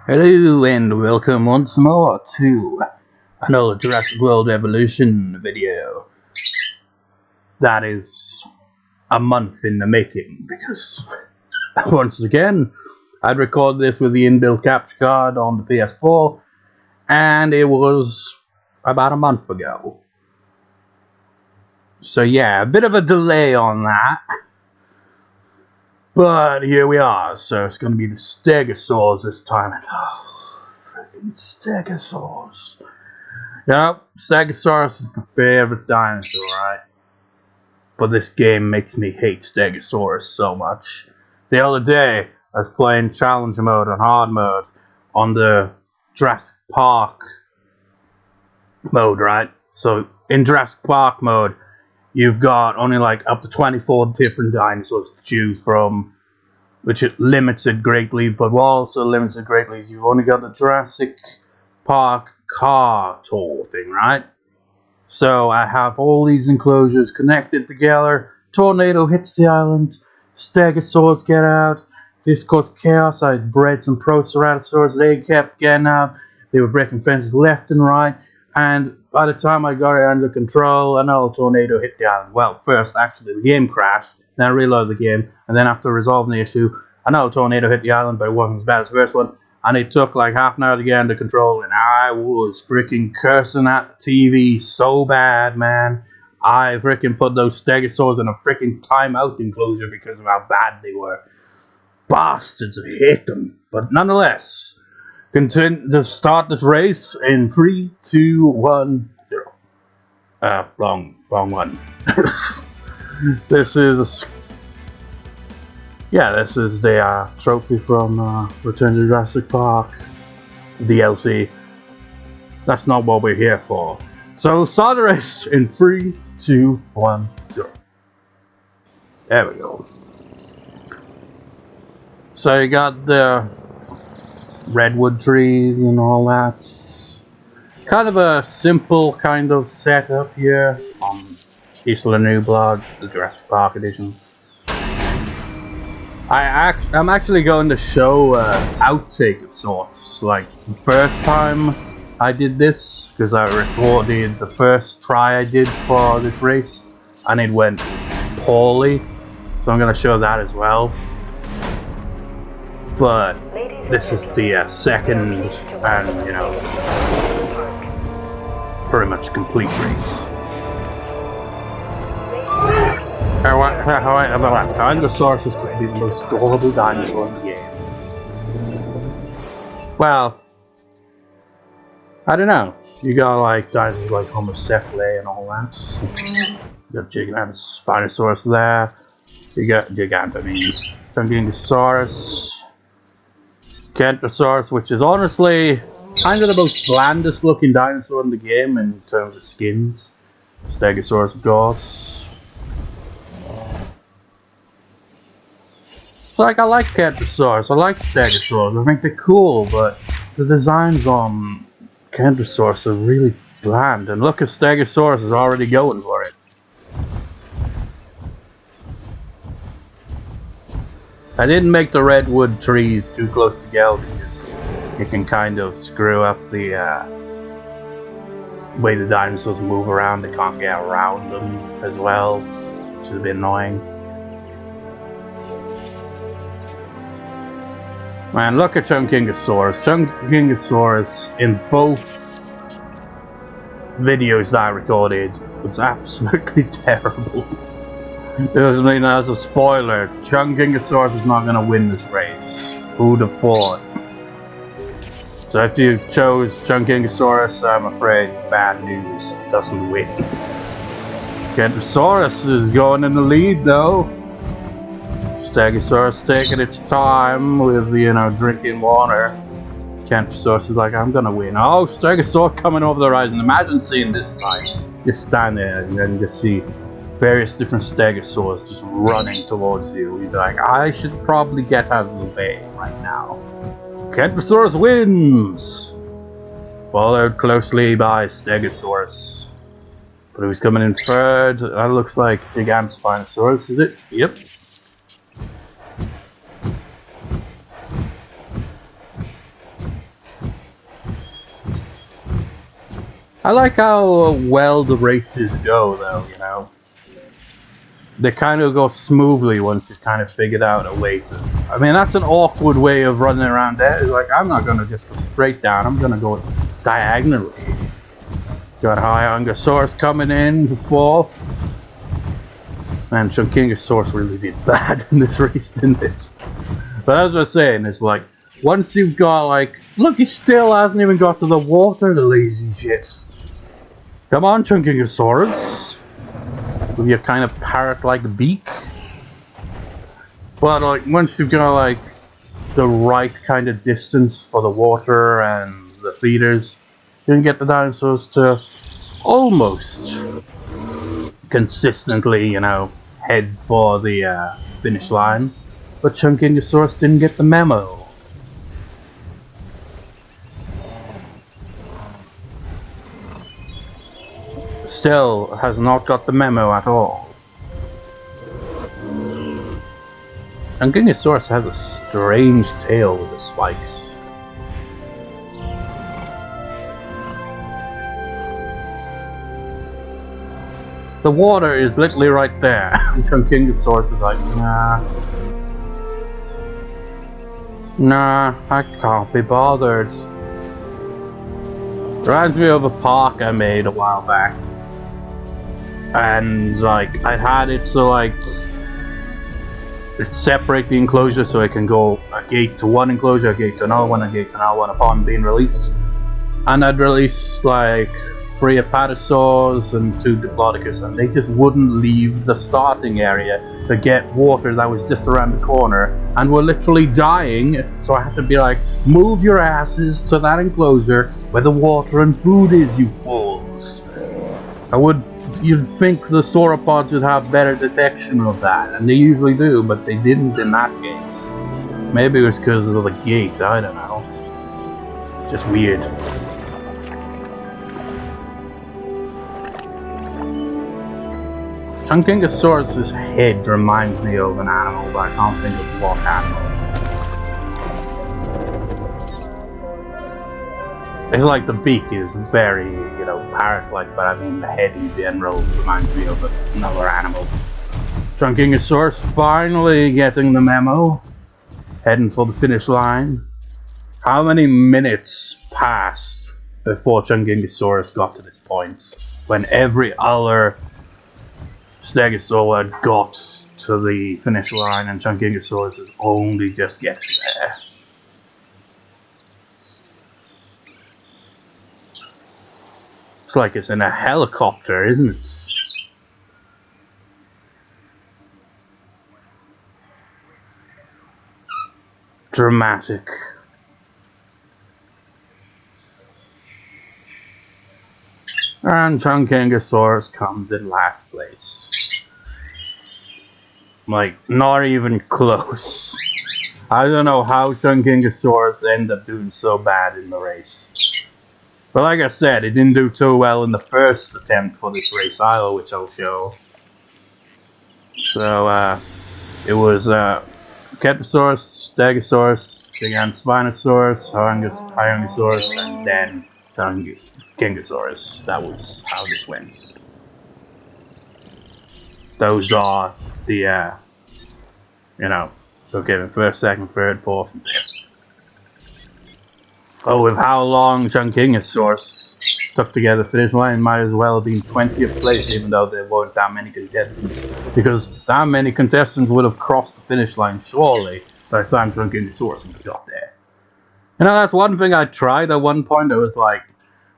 Hello and welcome once more to another Jurassic World Evolution video. That is a month in the making because once again I'd recorded this with the inbuilt capture card on the PS4 and it was about a month ago. So yeah, a bit of a delay on that. But here we are, so it's going to be the Stegosaurs this time. Oh, freaking Stegosaurs. Yep, Stegosaurus is my favorite dinosaur, right? But this game makes me hate Stegosaurus so much. The other day, I was playing challenge mode and hard mode on the Jurassic Park mode, right? So in Jurassic Park mode, you've got only like up to 24 different dinosaurs to choose from, which it limits it greatly, but what also limits it greatly is you've only got the Jurassic Park car tour thing, right? So I have all these enclosures connected together, tornado hits the island, Stegosaurs get out, this caused chaos, I bred some Proceratosaurs, they kept getting out, they were breaking fences left and right, and by the time I got it under control, another tornado hit the island. Well, first, actually, the game crashed, then I reloaded the game, and then after resolving the issue, another tornado hit the island, but it wasn't as bad as the first one, and it took like half an hour to get under control, and I was freaking cursing at the TV so bad, man. I freaking put those Stegosaurs in a freaking timeout enclosure because of how bad they were. Bastards, I hate them. But nonetheless, continue to start this race in 3, 2, 1, 0. Wrong one. This is the trophy from Return to Jurassic Park DLC. That's not what we're here for. So we'll start the race in 3, 2, 1, 0. There we go. So you got the redwood trees and all that. Kind of a simple kind of setup here on Isla Nublar, the Jurassic Park edition. I'm actually going to show outtake of sorts. Like the first time I did this, because I recorded the first try I did for this race, and it went poorly. So I'm going to show that as well. But this is the second and, pretty much complete race. Huayangosaurus is going to be the most adorable dinosaur in the game. Well, I don't know. You got like dinosaurs like Homocephale and all that. You got Gigantspinosaurus there. You got Chungkingosaurus. Kentrosaurus, which is honestly kind of the most blandest looking dinosaur in the game in terms of skins. Stegosaurus, of course. Like, I like Kentrosaurus, I like Stegosaurs, I think they're cool, but the designs on Kentrosaurus are really bland, and look at Stegosaurus is already going for it. I didn't make the redwood trees too close together because it can kind of screw up the way the dinosaurs move around. They can't get around them as well, which is a bit annoying. Man, look at Chungkingosaurus. Chungkingosaurus in both videos that I recorded was absolutely terrible. As a spoiler, Chungkingosaurus is not going to win this race. Who'd have thought? So if you chose Chungkingosaurus, I'm afraid bad news, doesn't win. Kentrosaurus is going in the lead though. Stegosaurus taking its time with, drinking water. Kentrosaurus is like, I'm gonna win. Oh, Stegosaur coming over the horizon. Imagine seeing this side. Just stand there and then just see various different Stegosaurs just running towards you. You'd be like, I should probably get out of the way right now. Kentrosaurus wins! Followed closely by Stegosaurus. But who's coming in third? That looks like Gigantspinosaurus, is it? Yep. I like how well the races go, though, you know. They kind of go smoothly once you've kind of figured out a way to... I mean, that's an awkward way of running around there. It's like, I'm not going to just go straight down. I'm going to go diagonally. Got Huayangosaurus coming in fourth. Man, Chungkingosaurus really did bad in this race, didn't it? But as I was saying, it's like, once you've got like... Look, he still hasn't even got to the water, the lazy shits. Come on, Chungkingosaurus. With your kind of parrot-like beak. But like, once you've got like the right kind of distance for the water and the feeders, you can get the dinosaurs to almost consistently, you know, head for the finish line. But Chungkingosaurus didn't get the memo. Still has not got the memo at all. Chungkingosaurus has a strange tail with the spikes. The water is literally right there, and Chungkingosaurus is like, nah, I can't be bothered. Reminds me of a park I made a while back. And like, I had it so like, it separate the enclosure so I can go a gate to one enclosure, a gate to another one, a gate to another one upon being released. And I'd release like 3 Apatosaurs and 2 Diplodocus, and they just wouldn't leave the starting area to get water that was just around the corner, and were literally dying, so I had to be like, move your asses to that enclosure where the water and food is, you fools. You'd think the sauropods would have better detection of that, and they usually do, but they didn't in that case. Maybe it was because of the gate, I don't know. Just weird. Chungkingosaurus' head reminds me of an animal, but I can't think of what animal. It's like the beak is very, you know, parrot-like, but I mean the head in general reminds me of another animal. Chungkingosaurus finally getting the memo, heading for the finish line. How many minutes passed before Chungkingosaurus got to this point, when every other Stegosaur had got to the finish line and Chungkingosaurus is only just getting there? It's like it's in a helicopter, isn't it? Dramatic. And Chungkingosaurus comes in last place. Like, not even close. I don't know how Chungkingosaurus ended up doing so bad in the race. But like I said, it didn't do too well in the first attempt for this race either, which I'll show. So, it was Kentrosaurus, Stegosaurus, Gigantspinosaurus, Huayangosaurus, and then Chungkingosaurus. That was how this went. Those are the, you know, okay, first, second, third, fourth, and fifth. Oh, with how long Chungkingosaurus took to get the finish line, might as well have been 20th place, even though there weren't that many contestants. Because that many contestants would have crossed the finish line, surely, by the time Chungkingosaurus got there. You know, that's one thing I tried at one point. I was like,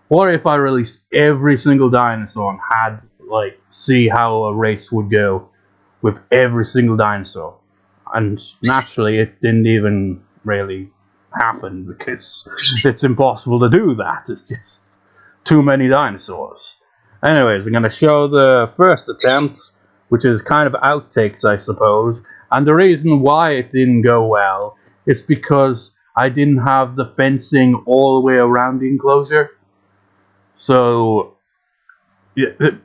what if I released every single dinosaur and had, like, see how a race would go with every single dinosaur? And naturally, it didn't even really happen, because it's impossible to do that. It's just too many dinosaurs. Anyways, I'm going to show the first attempt, which is kind of outtakes, I suppose. And the reason why it didn't go well is because I didn't have the fencing all the way around the enclosure. So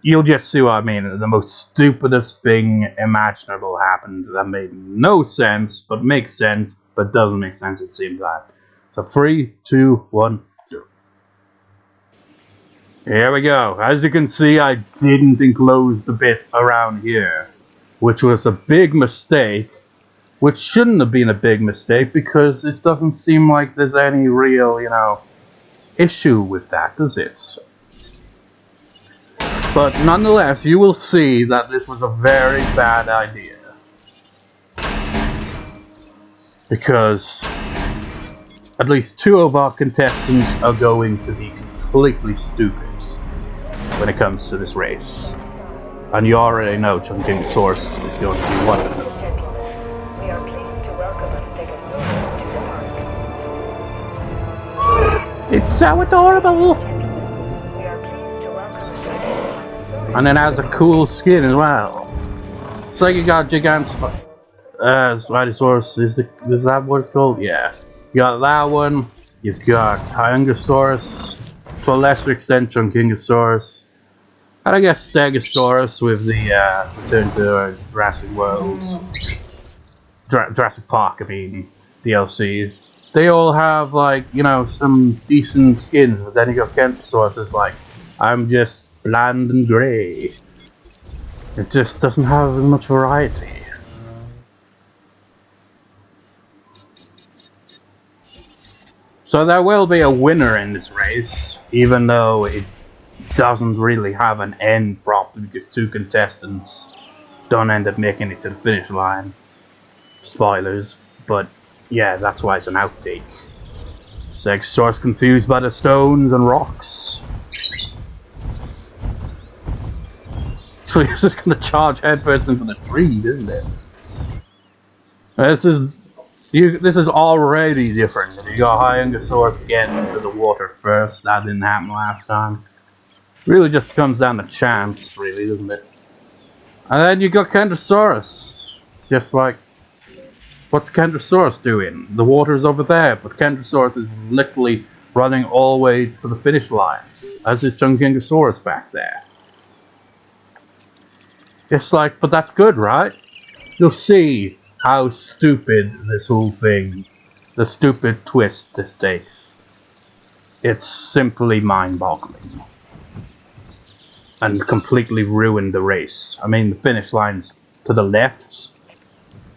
you'll just see what I mean. The most stupidest thing imaginable happened that made no sense, but makes sense, but doesn't make sense, it seems like. So 3, 2, 1, 0. Here we go. As you can see, I didn't enclose the bit around here, which was a big mistake, which shouldn't have been a big mistake because it doesn't seem like there's any real, issue with that, does it? But nonetheless, you will see that this was a very bad idea. Because at least 2 of our contestants are going to be completely stupid when it comes to this race. And you already know Chungkingosaurus is going to be one of them. We are pleased to welcome a Stegosaurus to the park. It's so adorable! We are pleased to welcome a Stegosaurus. And it has a cool skin as well. It's like you got Spinosaurus, is that what it's called? Yeah. You got that one, you've got Huayangosaurus, to a lesser extent Chungkingosaurus, and I guess Stegosaurus with the return to Jurassic World, Jurassic Park, I mean, DLC. They all have, like, some decent skins, but then you got Kentrosaurus, it's like, I'm just bland and grey. It just doesn't have as much variety. So there will be a winner in this race, even though it doesn't really have an end properly because 2 contestants don't end up making it to the finish line. Spoilers, but yeah, that's why it's an outtake. Stegosaurus confused by the stones and rocks. So he's just gonna charge headfirst into the tree, isn't it? This is already different. You got Huayangosaurus getting into the water first. That didn't happen last time. Really just comes down to chance, really, doesn't it? And then you got Kentrosaurus. Just like, what's Kentrosaurus doing? The water's over there, but Kentrosaurus is literally running all the way to the finish line. As is Chungkingosaurus back there. It's like, but that's good, right? You'll see how stupid this whole thing, the stupid twist this takes. It's simply mind-boggling. And completely ruined the race. I mean, the finish line's to the left,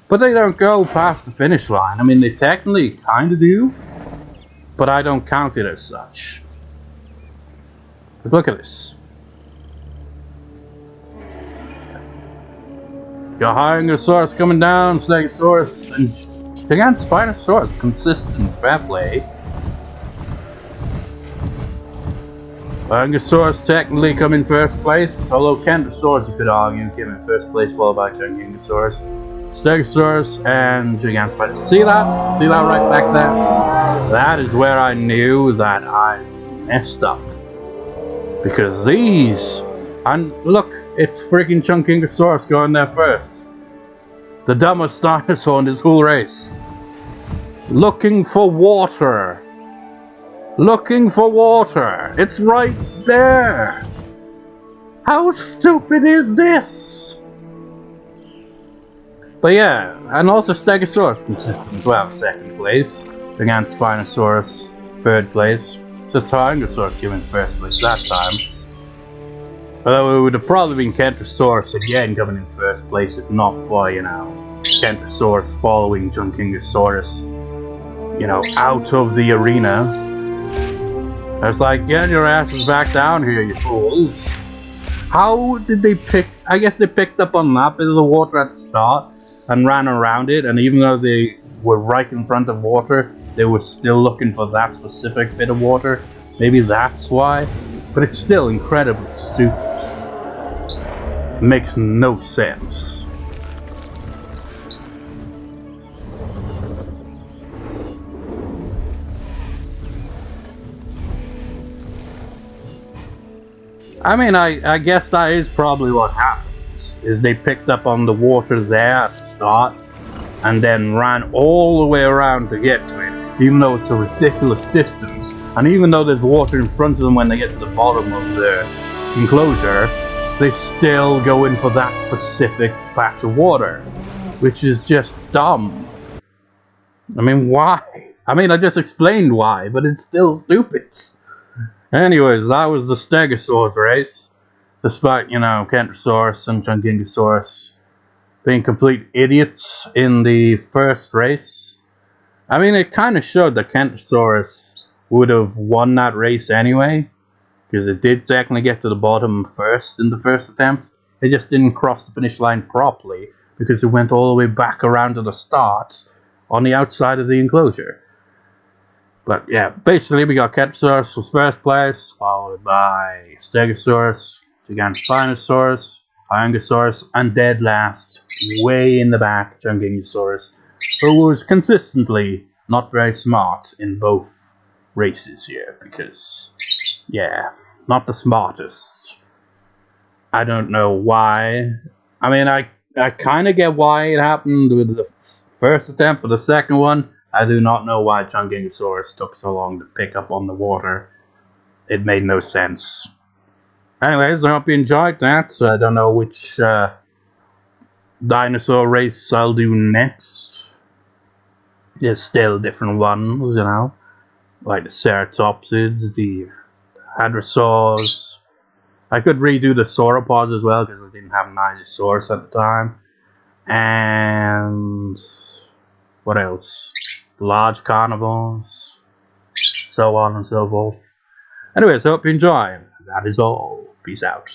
but they don't go past the finish line. I mean, they technically kind of do, but I don't count it as such. Just look at this. Got Huayangosaurus coming down, Stegosaurus, and Gigantspinosaurus, consistent, fair play. Huayangosaurus technically come in first place, although Kentrosaurus, you could argue, came in first place, followed by Chungkingosaurus, Stegosaurus, and Gigantspinosaurus. See that? See that right back there? That is where I knew that I messed up. Because these, and look, it's freaking Chungkingosaurus going there first. The dumbest dinosaur in this whole race. Looking for water. Looking for water. It's right there. How stupid is this? But yeah, and also Stegosaurus consistent as well, second place. Gigantspinosaurus, third place. Just Huayangosaurus given first place that time. Although it would have probably been Kentrosaurus again coming in first place if not for, Kentrosaurus following Chungkingosaurus, out of the arena. I was like, get your asses back down here, you fools. How did they pick? I guess they picked up on that bit of the water at the start and ran around it, and even though they were right in front of water, they were still looking for that specific bit of water. Maybe that's why. But it's still incredibly stupid. Makes no sense. I mean, I guess that is probably what happens, is they picked up on the water there at the start, and then ran all the way around to get to it, even though it's a ridiculous distance, and even though there's water in front of them when they get to the bottom of the enclosure, they still go in for that specific patch of water, which is just dumb. I mean, why? I mean, I just explained why, but it's still stupid. Anyways, that was the Stegosaurus race. Despite, Kentrosaurus and Chungkingosaurus being complete idiots in the first race. I mean, it kind of showed that Kentrosaurus would have won that race anyway, because it did technically get to the bottom first in the first attempt. It just didn't cross the finish line properly, because it went all the way back around to the start on the outside of the enclosure. But yeah, basically we got Kentrosaurus was first place, followed by Stegosaurus, Gigantspinosaurus, Huayangosaurus, and dead last, way in the back, Chungkingosaurus, who was consistently not very smart in both races here, because, yeah, not the smartest. I don't know why. I mean, I kind of get why it happened with the first attempt, but the second one, I do not know why Chungkingosaurus took so long to pick up on the water. It made no sense. Anyways, I hope you enjoyed that. I don't know which dinosaur race I'll do next. There's still different ones, like the ceratopsids, the hadrosaurs. I could redo the sauropods as well because I didn't have Nigersaurus at the time. And what else? Large carnivores, so on and so forth. Anyways, I hope you enjoy. That is all. Peace out.